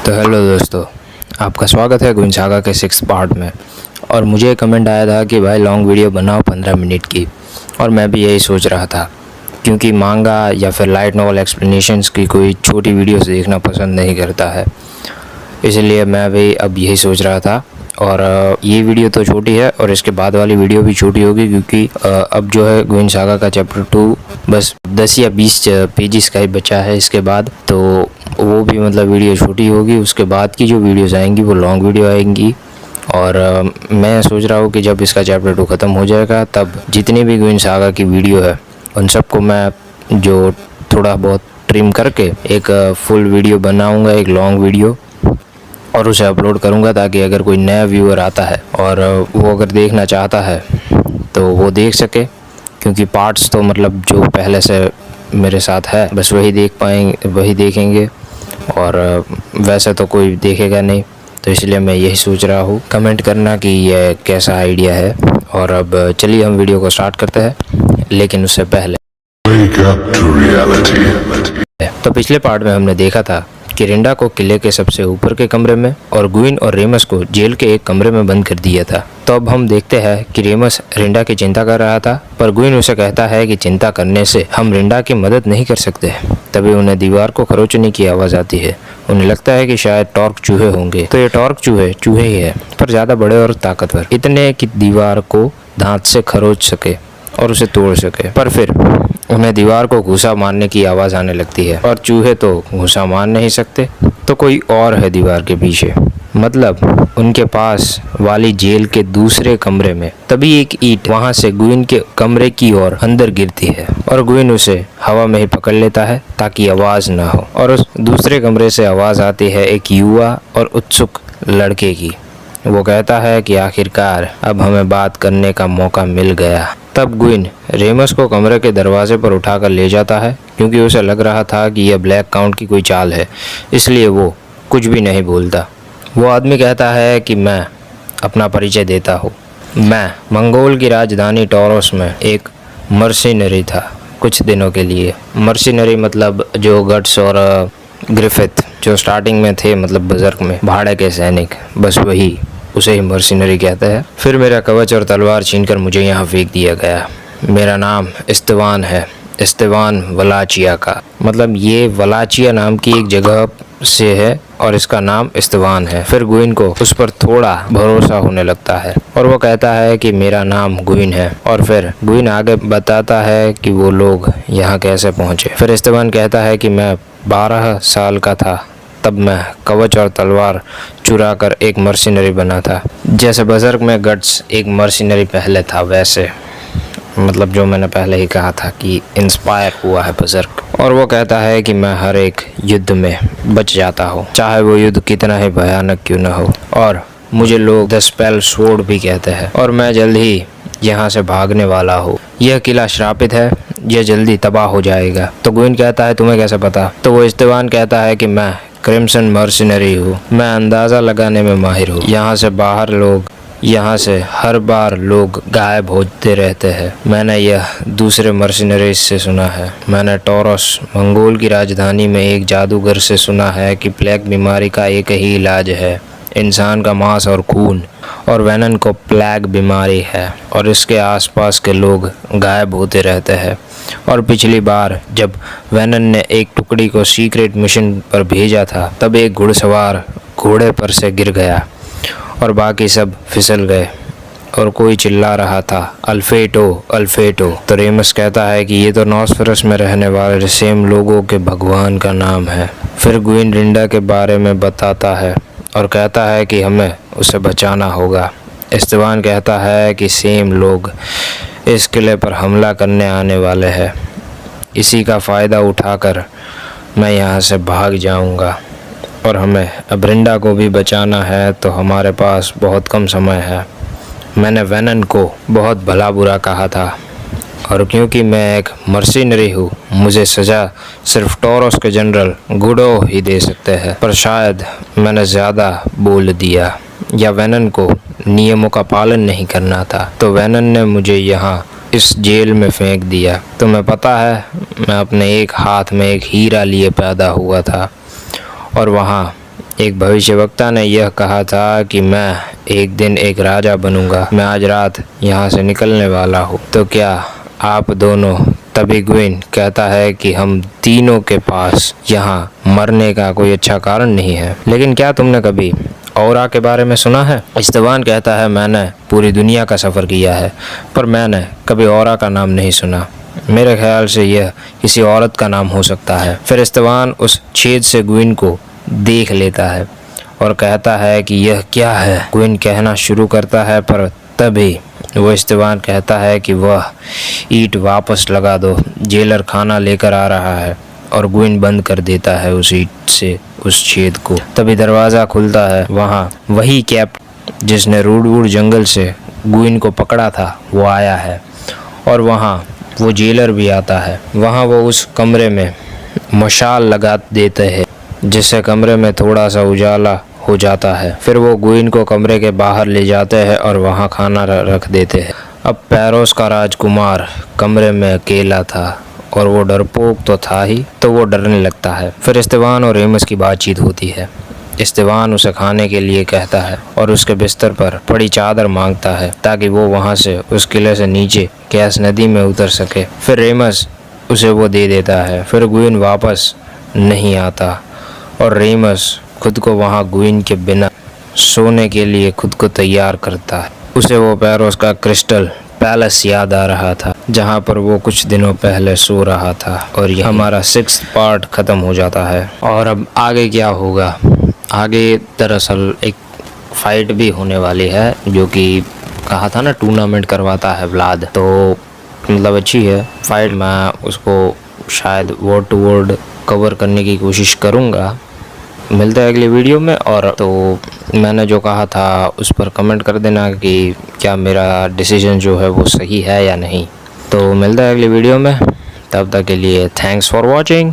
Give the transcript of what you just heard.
तो हेलो दोस्तों, आपका स्वागत है गुइन सागा के 6th पार्ट में। और मुझे कमेंट आया था कि भाई लॉन्ग वीडियो बनाओ 15 मिनट की, और मैं भी यही सोच रहा था क्योंकि मांगा या फिर लाइट नॉवल एक्सप्लेनेशंस की कोई छोटी वीडियोस देखना पसंद नहीं करता है, इसलिए मैं भी अब यही सोच रहा था। और ये वीडियो तो छोटी है और इसके बाद वाली वीडियो भी छोटी होगी क्योंकि अब जो है गुइन सागा का चैप्टर 2 बस 10 या 20 पेजेस का ही बचा है। इसके बाद तो वो भी मतलब वीडियो छोटी होगी, उसके बाद की जो वीडियोस आएंगी वो लॉन्ग वीडियो आएंगी। और मैं सोच रहा हूँ कि जब इसका चैप्टर 2 ख़त्म हो जाएगा तब जितनी भी गुइन सागा की वीडियो है उन सबको मैं जो थोड़ा बहुत ट्रिम करके एक फुल वीडियो बनाऊँगा, एक लॉन्ग वीडियो, और उसे अपलोड करूँगा ताकि अगर कोई नया व्यूअर आता है और वो अगर देखना चाहता है तो वो देख सके। क्योंकि पार्ट्स तो मतलब जो पहले से मेरे साथ है बस वही देख पाएंगे, वही देखेंगे, और वैसे तो कोई देखेगा नहीं। तो इसलिए मैं यही सोच रहा हूँ। कमेंट करना कि यह कैसा आइडिया है। और अब चलिए हम वीडियो को स्टार्ट करते हैं, लेकिन उससे पहले तो पिछले पार्ट में हमने देखा था कि रिंडा को किले के सबसे ऊपर के कमरे में और गुइन और रेमस को जेल के एक कमरे में बंद कर दिया था। तो अब हम देखते हैं कि रेमस रिंडा की चिंता कर रहा था, पर गुइन उसे कहता है कि चिंता करने से हम रिंडा की मदद नहीं कर सकते। तभी उन्हें दीवार को खरोचने की आवाज़ आती है। उन्हें लगता है कि शायद टॉर्क चूहे होंगे। तो ये टॉर्क चूहे ही है, पर ज़्यादा बड़े और ताकतवर, इतने कि दीवार को दांत से खरोच सके और उसे तोड़ सके। पर फिर उन्हें दीवार को घूसा मारने की आवाज़ आने लगती है, और चूहे तो घूसा मार नहीं सकते, तो कोई और है दीवार के पीछे, मतलब उनके पास वाली जेल के दूसरे कमरे में। तभी एक ईंट वहां से गुइन के कमरे की ओर अंदर गिरती है और गुइन उसे हवा में ही पकड़ लेता है ताकि आवाज़ ना हो। और उस दूसरे कमरे से आवाज़ आती है एक युवा और उत्सुक लड़के की। वो कहता है कि आखिरकार अब हमें बात करने का मौका मिल गया। तब गुइन रेमस को कमरे के दरवाजे पर उठाकर ले जाता है, क्योंकि उसे लग रहा था कि यह ब्लैक काउंट की कोई चाल है, इसलिए वो कुछ भी नहीं बोलता। वो आदमी कहता है कि मैं अपना परिचय देता हूँ। मैं मंगोल की राजधानी टॉरस में एक मर्सिनरी था कुछ दिनों के लिए। मर्सिनरी मतलब जो गट्स और ग्रिफिथ जो स्टार्टिंग में थे, मतलब बजर्क में भाड़े के सैनिक, बस वही, उसे ही मर्सिनरी कहते हैं। फिर मेरा कवच और तलवार छीनकर मुझे यहाँ फेंक दिया गया। मेरा नाम इस्तेवान है, इस्तेवान वलाचिया का, मतलब ये वलाचिया नाम की एक जगह से है और इसका नाम इस्तेवान है। फिर गुइन को उस पर थोड़ा भरोसा होने लगता है और वो कहता है कि मेरा नाम गुइन है। और फिर गुइन आगे बताता है कि वो लोग यहाँ कैसे पहुँचे। फिर इस्तेवान कहता है कि मैं 12 साल का था तब मैं कवच और तलवार चुरा कर एक मर्सिनरी बना था। जैसे बजर्क में गट्स एक मर्सिनरी पहले था, वैसे मतलब जो मैंने पहले ही कहा था कि इंस्पायर हुआ है बजर्क। और वो कहता है कि मैं हर एक युद्ध में बच जाता हूँ, चाहे वो युद्ध कितना ही भयानक क्यों न हो। और मुझे लोग द स्पेल स्वॉर्ड भी कहते हैं, और मैं जल्द ही यहाँ से भागने वाला हूँ। यह किला श्रापित है, यह जल्दी तबाह हो जाएगा। तो गुइन कहता है तुम्हें कैसे पता? तो वो इस्तेवान कहता है कि मैं क्रिम्सन मर्सिनरी हूँ, मैं अंदाज़ा लगाने में माहिर हूँ। यहाँ से हर बार लोग गायब होते रहते हैं। मैंने यह दूसरे मर्सिनरीज से सुना है। मैंने टॉरस मंगोल की राजधानी में एक जादूगर से सुना है कि प्लेग बीमारी का एक ही इलाज है, इंसान का मांस और खून। और वेनन को प्लेग बीमारी है और इसके आसपास के लोग गायब होते रहते हैं। और पिछली बार जब वेनन ने एक टुकड़ी को सीक्रेट मिशन पर भेजा था तब एक घुड़सवार घोड़े पर से गिर गया और बाकी सब फिसल गए और कोई चिल्ला रहा था अल्फेटो अल्फेटो। तो रेमस कहता है कि ये तो नॉसफेरस में रहने वाले सेम लोगों के भगवान का नाम है। फिर गुइन रिंडा के बारे में बताता है और कहता है कि हमें उसे बचाना होगा। इस्तेवान कहता है कि सेम लोग इस किले पर हमला करने आने वाले हैं, इसी का फ़ायदा उठाकर मैं यहाँ से भाग जाऊँगा। और हमें अब रिंडा को भी बचाना है, तो हमारे पास बहुत कम समय है। मैंने वेनन को बहुत भला बुरा कहा था, और क्योंकि मैं एक मर्सिनरी हूँ मुझे सज़ा सिर्फ टॉरस के जनरल गुडो ही दे सकते हैं। पर शायद मैंने ज़्यादा बोल दिया, या वेनन को नियमों का पालन नहीं करना था, तो वेनन ने मुझे यहाँ इस जेल में फेंक दिया। तुम्हें पता है मैं अपने एक हाथ में एक हीरा लिए पैदा हुआ था और वहाँ एक भविष्यवक्ता ने यह कहा था कि मैं एक दिन एक राजा बनूंगा, मैं आज रात यहाँ से निकलने वाला हूँ। तो क्या आप दोनों? तभी ग्विन कहता है कि हम तीनों के पास यहाँ मरने का कोई अच्छा कारण नहीं है, लेकिन क्या तुमने कभी औरा के बारे में सुना है? इस्तेवान कहता है, मैंने पूरी दुनिया का सफ़र किया है, पर मैंने कभी औरा का नाम नहीं सुना। मेरे ख्याल से यह किसी औरत का नाम हो सकता है। फिर इस्तेवान उस छेद से ग्विन को देख लेता है और कहता है कि यह क्या है। ग्विन कहना शुरू करता है, पर तभी वो इस्तेवान कहता है कि वह ईंट वापस लगा दो, जेलर खाना लेकर आ रहा है, और ग्विन बंद कर देता है उस ईंट से उस छेद को। तभी दरवाज़ा खुलता है, वहाँ वही कैप जिसने रूडवुड जंगल से ग्विन को पकड़ा था वो आया है, और वहाँ वो जेलर भी आता है। वहाँ वो उस कमरे में मशाल लगा देते हैं, जिससे कमरे में थोड़ा सा उजाला हो जाता है। फिर वो ग्विन को कमरे के बाहर ले जाते हैं और वहाँ खाना रख देते हैं। अब पैरोस का राजकुमार कमरे में अकेला था, और वो डरपोक तो था ही, तो वो डरने लगता है। फिर इस्तेवान और रेमस की बातचीत होती है। इस्तेवान उसे खाने के लिए कहता है और उसके बिस्तर पर पड़ी चादर मांगता है ताकि वो वहाँ से उस किले से नीचे कैस नदी में उतर सके। फिर रेमस उसे वो दे देता है। फिर ग्विन वापस नहीं आता और रेमस खुद को वहाँ ग्विन के बिना सोने के लिए खुद को तैयार करता है। उसे वो पैरोस का क्रिस्टल पैलेस याद आ रहा था, जहाँ पर वो कुछ दिनों पहले सो रहा था। और ये हमारा 6th पार्ट ख़त्म हो जाता है। और अब आगे क्या होगा? आगे दरअसल एक फ़ाइट भी होने वाली है, जो कि कहा था ना टूर्नामेंट करवाता है व्लाद, तो मतलब अच्छी है फ़ाइट। मैं उसको शायद वर्ड टू वर्ड कवर करने की कोशिश करूँगा। मिलते हैं अगली वीडियो में। और तो मैंने जो कहा था उस पर कमेंट कर देना कि क्या मेरा डिसीजन जो है वो सही है या नहीं। तो मिलता है अगली वीडियो में, तब तक के लिए थैंक्स फॉर वॉचिंग।